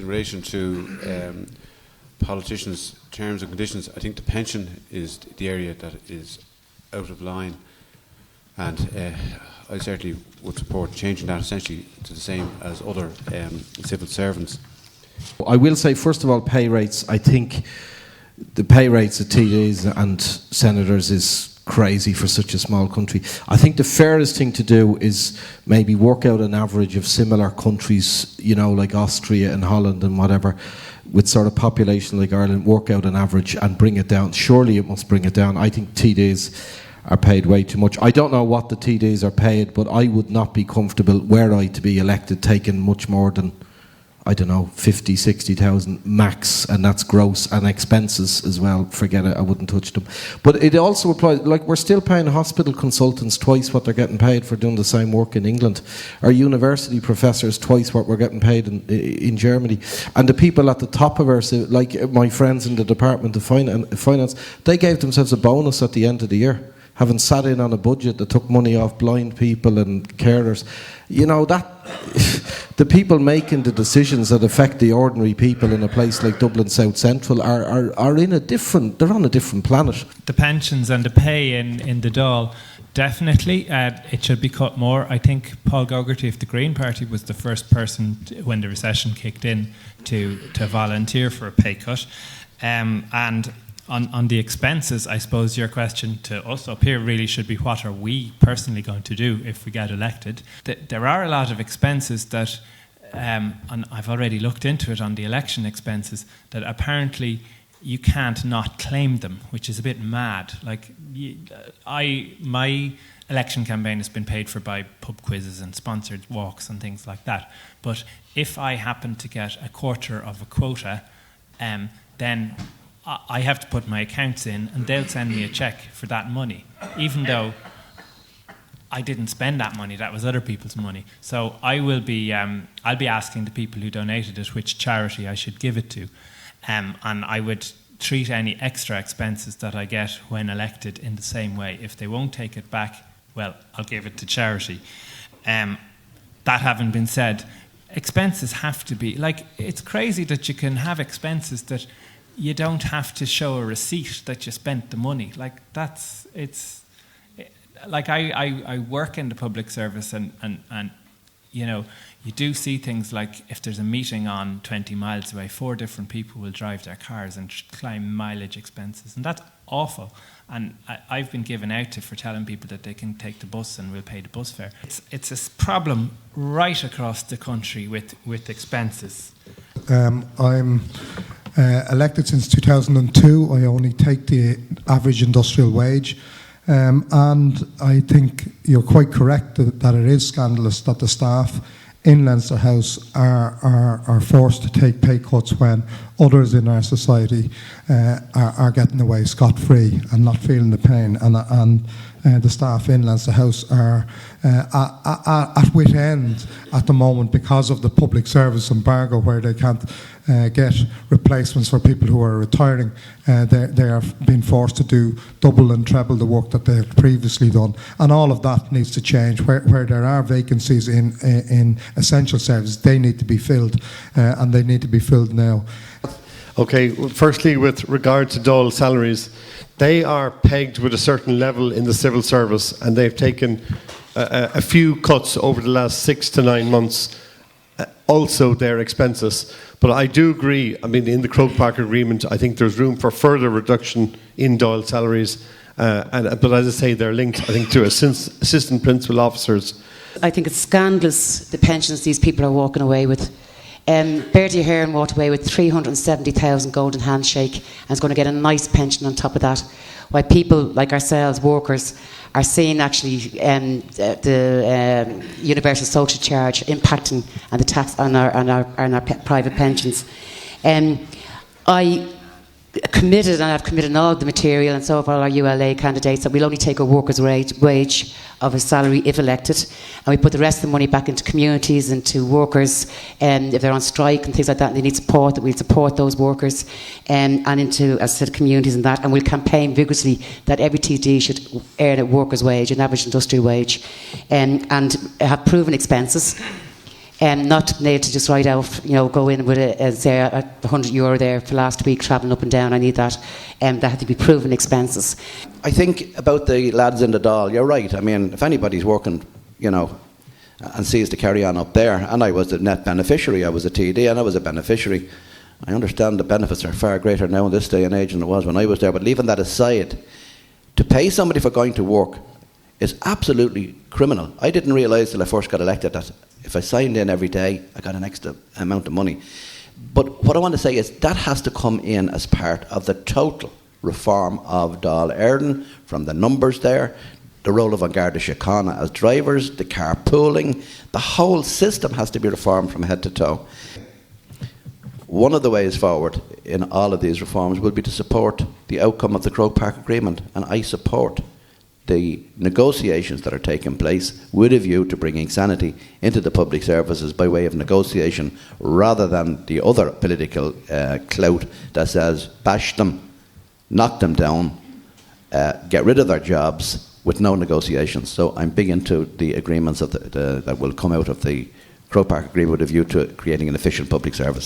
in relation to politicians' terms and conditions, I think the pension is the area that is out of line, and I certainly would support changing that essentially to the same as other civil servants. I will say, first of all, pay rates. I think the pay rates of TDs and senators is crazy for such a small country. I think the fairest thing to do is maybe work out an average of similar countries, you know, like Austria and Holland and whatever, with sort of population like Ireland, work out an average and bring it down. Surely it must bring it down. I think TDs are paid way too much. I don't know what the TDs are paid, but I would not be comfortable, were I to be elected, taking much more than, I don't know, 50, 60,000 max, and that's gross, and expenses as well. Forget it, I wouldn't touch them. But it also applies, like, we're still paying hospital consultants twice what they're getting paid for doing the same work in England. Our university professors twice what we're getting paid in Germany. And the people at the top of our, like my friends in the Department of Finance, they gave themselves a bonus at the end of the year, having sat in on a budget that took money off blind people and carers. You know, that the people making the decisions that affect the ordinary people in a place like Dublin South Central are in a different, they're on a different planet. The pensions and the pay in the Dáil, definitely it should be cut more. I think Paul Gaugerty of the Green Party was the first person when the recession kicked in to volunteer for a pay cut. And on the expenses, I suppose your question to us up here really should be, what are we personally going to do if we get elected? There are a lot of expenses that, and I've already looked into it on the election expenses, that apparently you can't not claim them, which is a bit mad. Like, my election campaign has been paid for by pub quizzes and sponsored walks and things like that. But if I happen to get a quarter of a quota, then I have to put my accounts in, and they'll send me a cheque for that money, even though I didn't spend that money. That was other people's money. So I'll be asking the people who donated it which charity I should give it to, and I would treat any extra expenses that I get when elected in the same way. If they won't take it back, well, I'll give it to charity. That having been said, expenses have to be, like, it's crazy that you can have expenses that you don't have to show a receipt that you spent the money. Like, I work in the public service, and you know, you do see things like, if there's a meeting on 20 miles away, 4 different people will drive their cars and claim mileage expenses, and that's awful. And I've been given out to for telling people that they can take the bus and we'll pay the bus fare. It's a problem right across the country with expenses. I'm elected since 2002. I only take the average industrial wage, and I think you're quite correct that it is scandalous that the staff in Leinster House are forced to take pay cuts when others in our society are getting away scot-free and not feeling the pain, and the staff in Leinster House are at wit end at the moment because of the public service embargo, where they can't get replacements for people who are retiring. They are being forced to do double and treble the work that they've previously done, and all of that needs to change. Where there are vacancies in essential services, they need to be filled, and they need to be filled now. Okay, well, firstly, with regard to Dáil salaries, they are pegged with a certain level in the civil service, and they've taken a few cuts over the last 6 to 9 months, also their expenses. But I do agree, I mean, in the Croke Park Agreement, I think there's room for further reduction in Dáil salaries, but as I say, they're linked, I think, to assistant principal officers. I think it's scandalous, the pensions these people are walking away with. Bertie Ahern walked away with 370,000 golden handshake and is going to get a nice pension on top of that, while people like ourselves, workers, are seeing actually the universal social charge impacting and the tax on our private pensions. I committed, and I've committed in all the material and so have all our ULA candidates, that we'll only take a worker's wage of a salary if elected, and we put the rest of the money back into communities, into workers, and if they're on strike and things like that and they need support, that we'll support those workers, and into, as I said, communities and that, and we'll campaign vigorously that every TD should earn a worker's wage, an average industrial wage, and have proven expenses. not made to just write out, go in with say €100 there for last week, travelling up and down, I need that. That had to be proven expenses. I think about the lads in the Dáil, you're right. I mean, if anybody's working, and sees the carry on up there, and I was the net beneficiary, I was a TD and I was a beneficiary. I understand the benefits are far greater now in this day and age than it was when I was there, but leaving that aside, to pay somebody for going to work is absolutely criminal. I didn't realise till I first got elected that if I signed in every day, I got an extra amount of money. But what I want to say is that has to come in as part of the total reform of Dáil Éireann, from the numbers there, the role of An Garda Síochána as drivers, the carpooling, the whole system has to be reformed from head to toe. One of the ways forward in all of these reforms will be to support the outcome of the Croke Park Agreement, and I support the negotiations that are taking place with a view to bringing sanity into the public services by way of negotiation, rather than the other political clout that says bash them, knock them down, get rid of their jobs with no negotiations. So I'm big into the agreements of that will come out of the Croke Park Agreement with a view to creating an efficient public service.